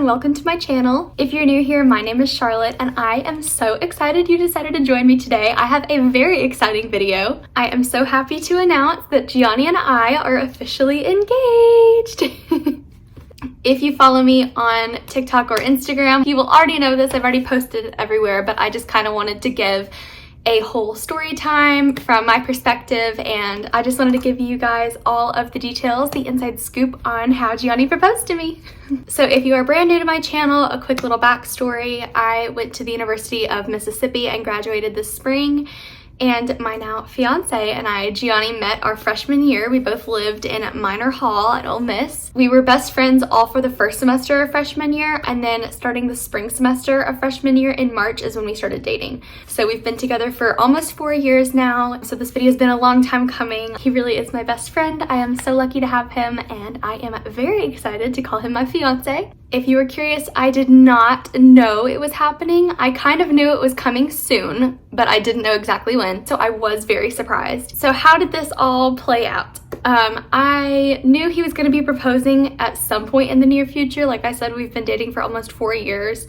welcome to my channel. If you're new here, my name is Charlotte and I am so excited you decided to join me today. I have a very exciting video. I am so happy to announce that Gianni and I are officially engaged. If you follow me on TikTok or Instagram, you will already know this. I've already posted it everywhere, but I just kind of wanted to give a whole story time from my perspective, and I just wanted to give you guys all of the details, the inside scoop on how Gianni proposed to me. So if you are brand new to my channel, a quick little backstory. I went to the University of Mississippi and graduated this spring, and my now fiance and I, Gianni, met our freshman year. We both lived in Minor Hall at Ole Miss. We were best friends all for the first semester of freshman year, and then starting the spring semester of freshman year in March is when we started dating. So we've been together for almost 4 years now. So this video has been a long time coming. He really is my best friend. I am so lucky to have him, and I am very excited to call him my fiance. If you were curious, I did not know it was happening. I kind of knew it was coming soon, but I didn't know exactly when, so I was very surprised. So how did this all play out? I knew he was going to be proposing at some point in the near future. Like I said, we've been dating for almost 4 years.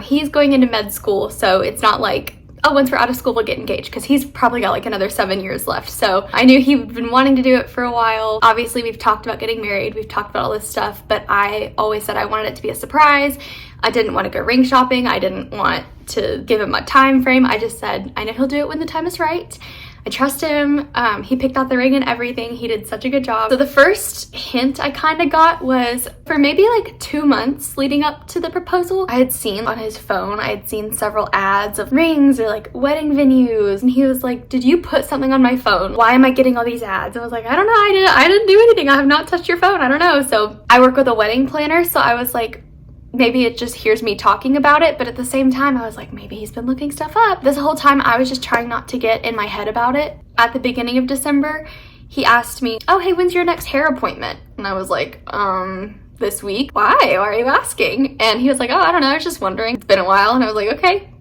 He's going into med school, so it's not like, oh, once we're out of school, we'll get engaged, because he's probably got like another 7 years left. So I knew he'd been wanting to do it for a while. Obviously, we've talked about getting married. We've talked about all this stuff, but I always said I wanted it to be a surprise. I didn't want to go ring shopping. I didn't want to give him a time frame. I just said, I know he'll do it when the time is right. I trust him. He picked out the ring and everything. He did such a good job. So the first hint I kind of got was for maybe like 2 months leading up to the proposal, I had seen on his phone, I had seen several ads of rings or like wedding venues. And he was like, did you put something on my phone? Why am I getting all these ads? I was like, I don't know. I didn't do anything. I have not touched your phone. I don't know. So I work with a wedding planner. So I was like, maybe it just hears me talking about it, but at the same time, I was like, maybe he's been looking stuff up. This whole time, I was just trying not to get in my head about it. At the beginning of December, he asked me, oh, hey, when's your next hair appointment? And I was like, this week. Why are you asking? And he was like, oh, I don't know, I was just wondering. It's been a while. And I was like, okay,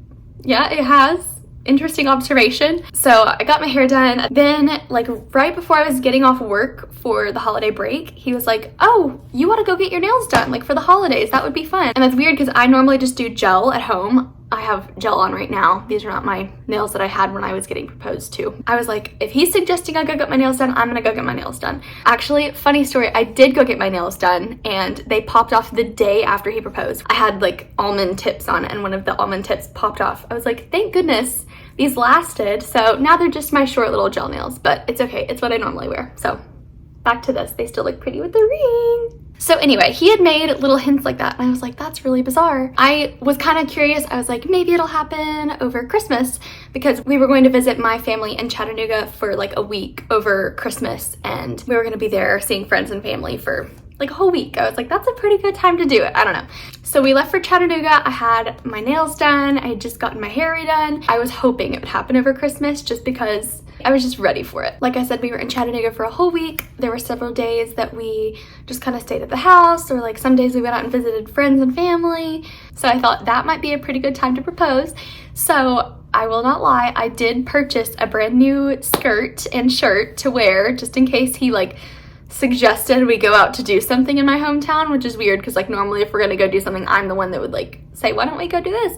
yeah, it has. Interesting observation. So I got my hair done. Then like right before I was getting off work for the holiday break, he was like, oh, you want to go get your nails done like for the holidays? That would be fun. And that's weird because I normally just do gel at home. I have gel on right now. These are not my nails that I had when I was getting proposed to. I was like, if he's suggesting I go get my nails done, I'm gonna go get my nails done. Actually, funny story, I did go get my nails done and they popped off the day after he proposed. I had like almond tips on and one of the almond tips popped off. I was like, thank goodness these lasted. So now they're just my short little gel nails, but it's okay. It's what I normally wear. So back to this, they still look pretty with the ring. So anyway, he had made little hints like that, and I was like, that's really bizarre. I was kind of curious. I was like, maybe it'll happen over Christmas, because we were going to visit my family in Chattanooga for like a week over Christmas, and we were going to be there seeing friends and family for like a whole week. I was like, that's a pretty good time to do it. I don't know. So we left for Chattanooga. I had my nails done. I had just gotten my hair redone. I was hoping it would happen over Christmas just because I was just ready for it. Like I said, we were in Chattanooga for a whole week. There were several days that we just kind of stayed at the house, or like some days we went out and visited friends and family. So I thought that might be a pretty good time to propose. So I will not lie, I did purchase a brand new skirt and shirt to wear just in case he like suggested we go out to do something in my hometown, which is weird because like normally if we're gonna go do something, I'm the one that would like say, why don't we go do this?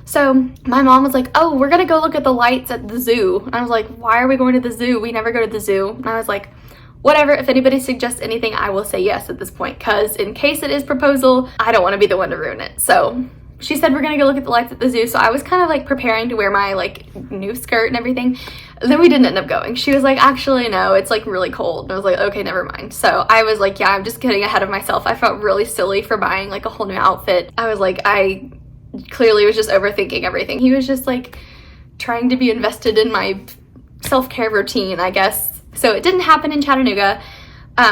So my mom was like, oh, we're gonna go look at the lights at the zoo. And I was like, why are we going to the zoo? We never go to the zoo. And I was like, whatever, if anybody suggests anything, I will say yes at this point, because in case it is proposal, I don't want to be the one to ruin it. So she said we're gonna go look at the lights at the zoo. So I was kind of like preparing to wear my like new skirt and everything. Then we didn't end up going. She was like, actually no, it's like really cold. And I was like, okay, never mind. So I was like, yeah, I'm just getting ahead of myself. I felt really silly for buying like a whole new outfit. I was like, I clearly was just overthinking everything. He was just like trying to be invested in my self-care routine, I guess. So it didn't happen in Chattanooga.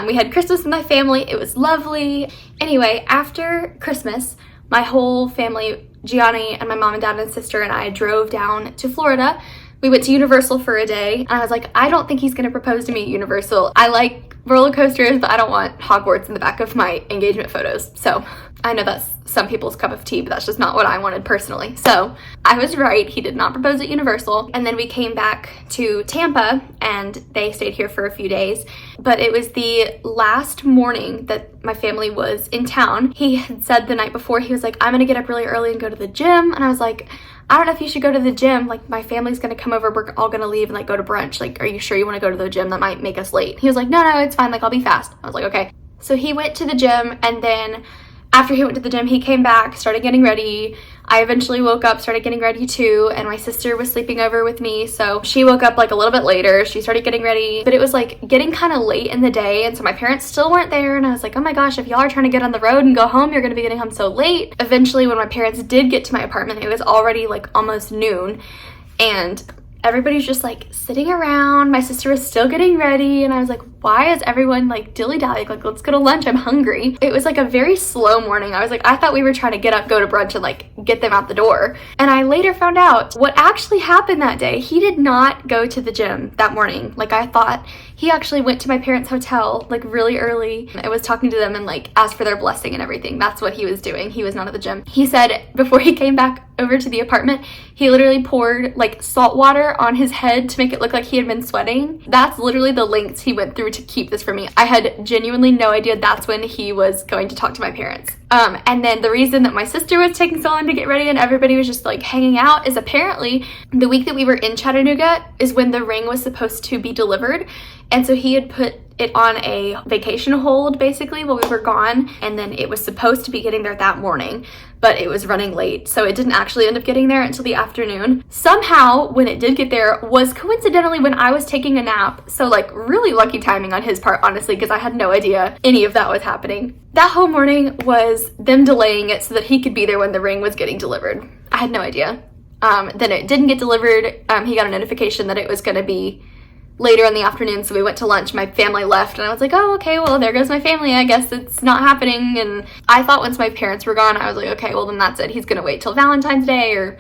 We had Christmas with my family. It was lovely. Anyway, after Christmas, my whole family, Gianni and my mom and dad and sister and I drove down to Florida. We went to Universal for a day, and I was like, I don't think he's gonna propose to me at Universal. I like roller coasters, but I don't want Hogwarts in the back of my engagement photos. So I know that's some people's cup of tea, but that's just not what I wanted personally. So I was right. He did not propose at Universal. And then we came back to Tampa and they stayed here for a few days. But it was the last morning that my family was in town. He had said the night before, he was like, I'm gonna get up really early and go to the gym. And I was like, I don't know if you should go to the gym. Like, my family's gonna come over, we're all gonna leave and like go to brunch. Like, are you sure you wanna go to the gym? That might make us late. He was like, no, it's fine. Like, I'll be fast. I was like, okay. So he went to the gym, and then after he went to the gym, he came back, started getting ready. I eventually woke up, started getting ready too, and my sister was sleeping over with me, so she woke up like a little bit later. She started getting ready, but it was like getting kind of late in the day, and so my parents still weren't there, and I was like, oh my gosh, if y'all are trying to get on the road and go home, you're gonna be getting home so late. Eventually, when my parents did get to my apartment, it was already like almost noon, and everybody's just like sitting around. My sister was still getting ready, and I was like, why is everyone like dilly-dallying? Like, let's go to lunch, I'm hungry. It was like a very slow morning. I was like, I thought we were trying to get up, go to brunch, and like get them out the door. And I later found out what actually happened that day. He did not go to the gym that morning like I thought. He actually went to my parents' hotel like really early. I was talking to them and like asked for their blessing and everything. That's what he was doing. He was not at the gym. He said before he came back over to the apartment, he literally poured like salt water on his head to make it look like he had been sweating. That's literally the lengths he went through to keep this from me. I had genuinely no idea that's when he was going to talk to my parents. And then the reason that my sister was taking so long to get ready and everybody was just like hanging out is apparently the week that we were in Chattanooga is when the ring was supposed to be delivered. And so he had put it on a vacation hold basically while we were gone, and then it was supposed to be getting there that morning, but it was running late, so it didn't actually end up getting there until the afternoon. Somehow when it did get there was coincidentally when I was taking a nap, so like really lucky timing on his part, honestly, because I had no idea any of that was happening. That whole morning was them delaying it so that he could be there when the ring was getting delivered. I had no idea. Then it didn't get delivered. He got a notification that it was going to be later in the afternoon, so we went to lunch. My family left, and I was like, oh, okay, well, there goes my family. I guess it's not happening. And I thought once my parents were gone, I was like, okay, well, then that's it. He's gonna wait till Valentine's Day or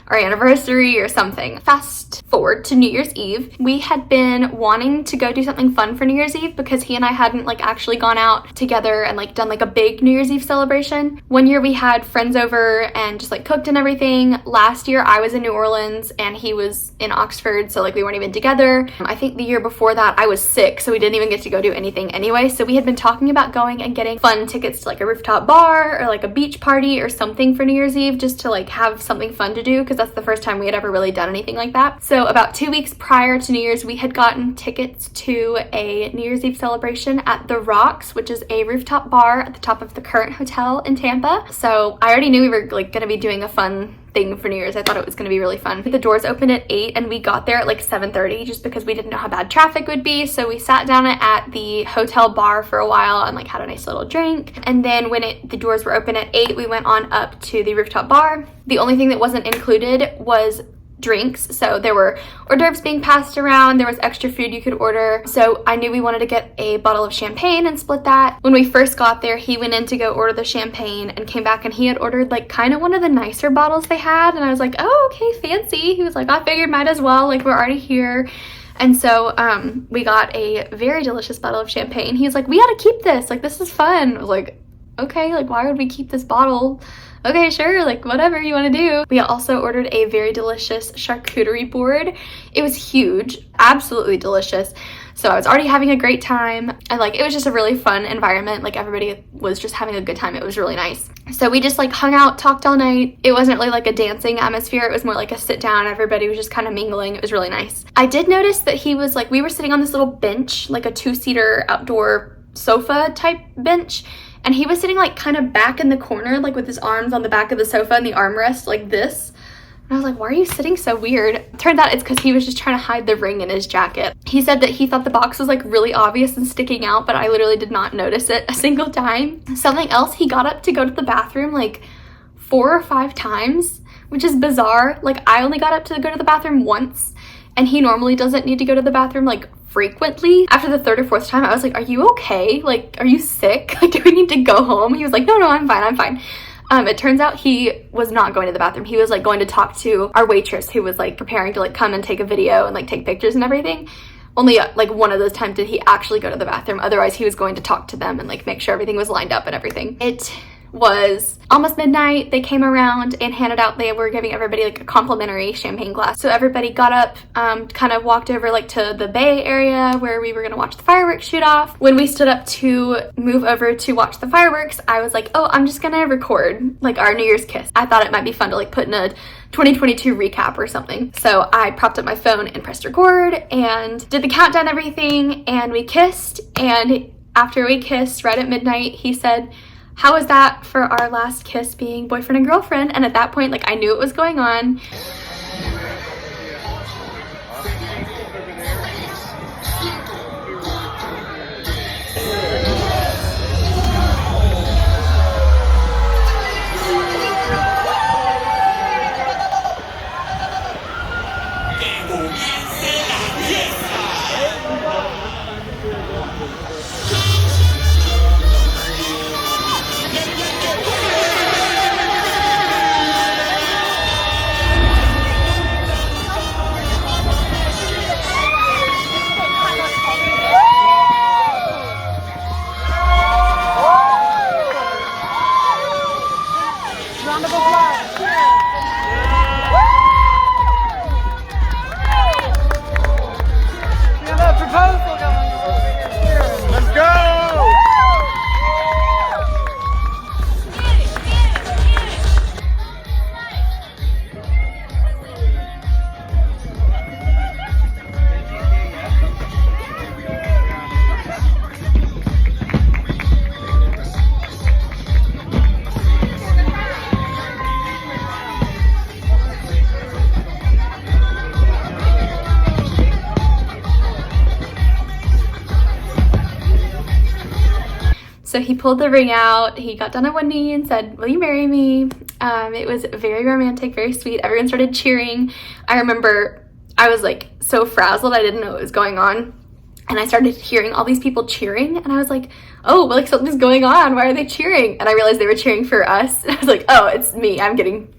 our anniversary or something. Fast forward to New Year's Eve. We had been wanting to go do something fun for New Year's Eve because he and I hadn't like actually gone out together and like done like a big New Year's Eve celebration. One year we had friends over and just like cooked and everything. Last year I was in New Orleans and he was in Oxford, so like we weren't even together. I think the year before that I was sick, so we didn't even get to go do anything anyway. So we had been talking about going and getting fun tickets to like a rooftop bar or like a beach party or something for New Year's Eve, just to like have something fun to do, because that's the first time we had ever really done anything like that. So about 2 weeks prior to New Year's, we had gotten tickets to a New Year's Eve celebration at The Rocks, which is a rooftop bar at the top of the current hotel in Tampa. So I already knew we were like gonna be doing a fun thing for New Year's. I thought it was going to be really fun. The doors opened at 8 and we got there at like 7:30 just because we didn't know how bad traffic would be. So we sat down at the hotel bar for a while and like had a nice little drink. And then when the doors were open at 8, we went on up to the rooftop bar. The only thing that wasn't included was drinks. So there were hors d'oeuvres being passed around, there was extra food you could order. So I knew we wanted to get a bottle of champagne and split that. When we first got there, he went in to go order the champagne and came back and he had ordered like kind of one of the nicer bottles they had, and I was like, oh, okay, fancy. He was like, I figured might as well, like we're already here. And so we got a very delicious bottle of champagne. He's like, we gotta keep this, like this is fun. I was like, okay, like why would we keep this bottle? Okay, sure, like whatever you want to do. We also ordered a very delicious charcuterie board. It was huge, absolutely delicious. So I was already having a great time, and like it was just a really fun environment. Like everybody was just having a good time. It was really nice. So we just like hung out, talked all night. It wasn't really like a dancing atmosphere. It was more like a sit down. Everybody was just kind of mingling. It was really nice. I did notice that he was like, we were sitting on this little bench, like a 2-seater outdoor sofa type bench. And he was sitting like kind of back in the corner, like with his arms on the back of the sofa and the armrest like this. And I was like, why are you sitting so weird? Turns out it's because he was just trying to hide the ring in his jacket. He said that he thought the box was like really obvious and sticking out, but I literally did not notice it a single time. Something else, he got up to go to the bathroom like 4 or 5 times, which is bizarre. Like I only got up to go to the bathroom once, and he normally doesn't need to go to the bathroom like frequently. After the 3rd or 4th time, I was like, are you okay? Like, are you sick? Like, do we need to go home? He was like, no, I'm fine. It turns out he was not going to the bathroom. He was like going to talk to our waitress who was like preparing to like come and take a video and like take pictures and everything. Only like one of those times did he actually go to the bathroom. Otherwise, he was going to talk to them and like make sure everything was lined up and everything. It was almost midnight. They came around and handed out, they were giving everybody like a complimentary champagne glass. So everybody got up, kind of walked over like to the bay area where we were gonna watch the fireworks shoot off. When we stood up to move over to watch the fireworks, I was like, oh, I'm just gonna record like our New Year's kiss. I thought it might be fun to like put in a 2022 recap or something. So I propped up my phone and pressed record and did the countdown, everything, and we kissed. And after we kissed right at midnight, he said, how was that for our last kiss being boyfriend and girlfriend? And at that point, like, I knew what was going on. So he pulled the ring out, he got down on one knee and said, will you marry me? It was very romantic, very sweet. Everyone started cheering. I remember I was like so frazzled, I didn't know what was going on. And I started hearing all these people cheering and I was like, oh, well, like something's going on. Why are they cheering? And I realized they were cheering for us. And I was like, oh, it's me. I'm getting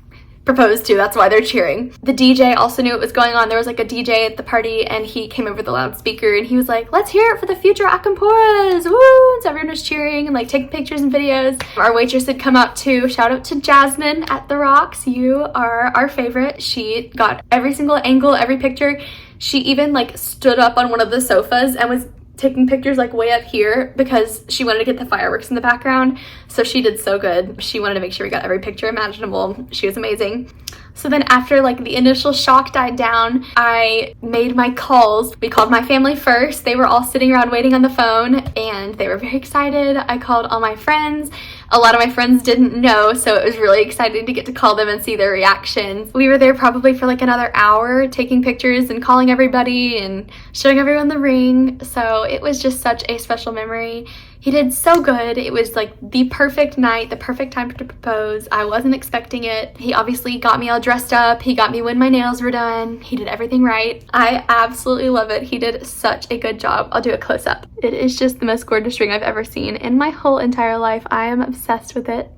proposed to. That's why they're cheering. The DJ also knew what was going on. There was like a DJ at the party and he came over the loudspeaker and he was like, let's hear it for the future Acamporas. Woo! So everyone was cheering and like taking pictures and videos. Our waitress had come out too. Shout out to Jasmine at the Rocks. You are our favorite. She got every single angle, every picture. She even like stood up on one of the sofas and was taking pictures like way up here because she wanted to get the fireworks in the background. So she did so good. She wanted to make sure we got every picture imaginable. She was amazing. So then after like the initial shock died down, I made my calls. We called my family first. They were all sitting around waiting on the phone and they were very excited. I called all my friends. A lot of my friends didn't know, so it was really exciting to get to call them and see their reactions. We were there probably for like another hour taking pictures and calling everybody and showing everyone the ring. So it was just such a special memory. He did so good. It was like the perfect night, the perfect time to propose. I wasn't expecting it. He obviously got me all dressed up. He got me when my nails were done. He did everything right. I absolutely love it. He did such a good job. I'll do a close up. It is just the most gorgeous ring I've ever seen in my whole entire life. I am obsessed with it.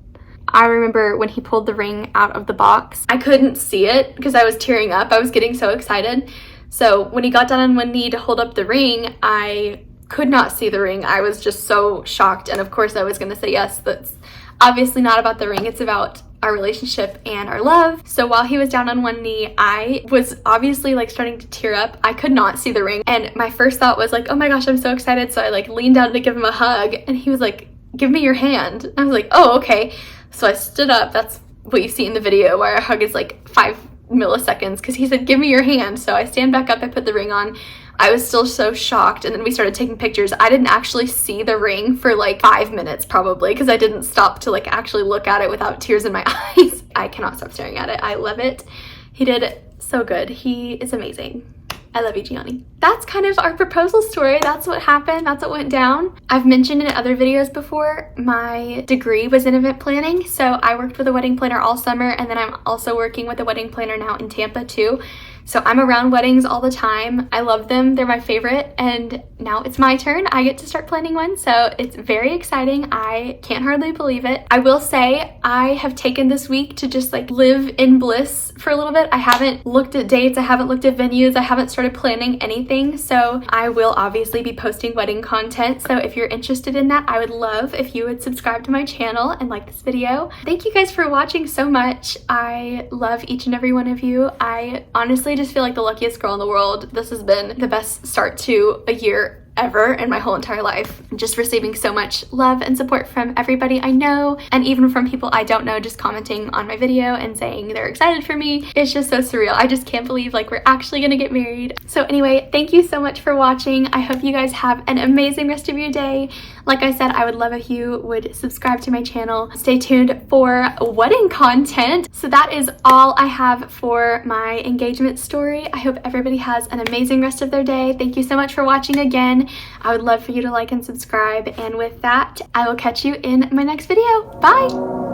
I remember when he pulled the ring out of the box, I couldn't see it because I was tearing up. I was getting so excited. So when he got down on one knee to hold up the ring, I could not see the ring. I was just so shocked. And of course I was going to say yes. That's obviously not about the ring. It's about our relationship and our love. So while he was down on one knee, I was obviously like starting to tear up. I could not see the ring. And my first thought was like, oh my gosh, I'm so excited. So I like leaned down to give him a hug and he was like, give me your hand. And I was like, oh, okay. So I stood up. That's what you see in the video where our hug is like 5 milliseconds because he said, give me your hand. So I stand back up, I put the ring on. I was still so shocked and then we started taking pictures. I didn't actually see the ring for like 5 minutes probably because I didn't stop to like actually look at it without tears in my eyes. I cannot stop staring at it. I love it. He did so good. He is amazing. I love you, Gianni. That's kind of our proposal story. That's what happened. That's what went down. I've mentioned in other videos before, my degree was in event planning. So I worked with a wedding planner all summer and then I'm also working with a wedding planner now in Tampa too. So I'm around weddings all the time. I love them. They're my favorite. And now it's my turn. I get to start planning one, so it's very exciting. I can't hardly believe it. I will say I have taken this week to just like live in bliss for a little bit. I haven't looked at dates, I haven't looked at venues, I haven't started planning anything, so I will obviously be posting wedding content. So if you're interested in that, I would love if you would subscribe to my channel and like this video. Thank you guys for watching so much. I love each and every one of you. I honestly just feel like the luckiest girl in the world. This has been the best start to a year ever in my whole entire life. Just receiving so much love and support from everybody I know, and even from people I don't know, just commenting on my video and saying they're excited for me. It's just so surreal. I just can't believe like we're actually gonna get married. So anyway, thank you so much for watching. I hope you guys have an amazing rest of your day. Like I said, I would love if you would subscribe to my channel. Stay tuned for wedding content. So that is all I have for my engagement story. I hope everybody has an amazing rest of their day. Thank you so much for watching again. I would love for you to like and subscribe. And with that, I will catch you in my next video. Bye!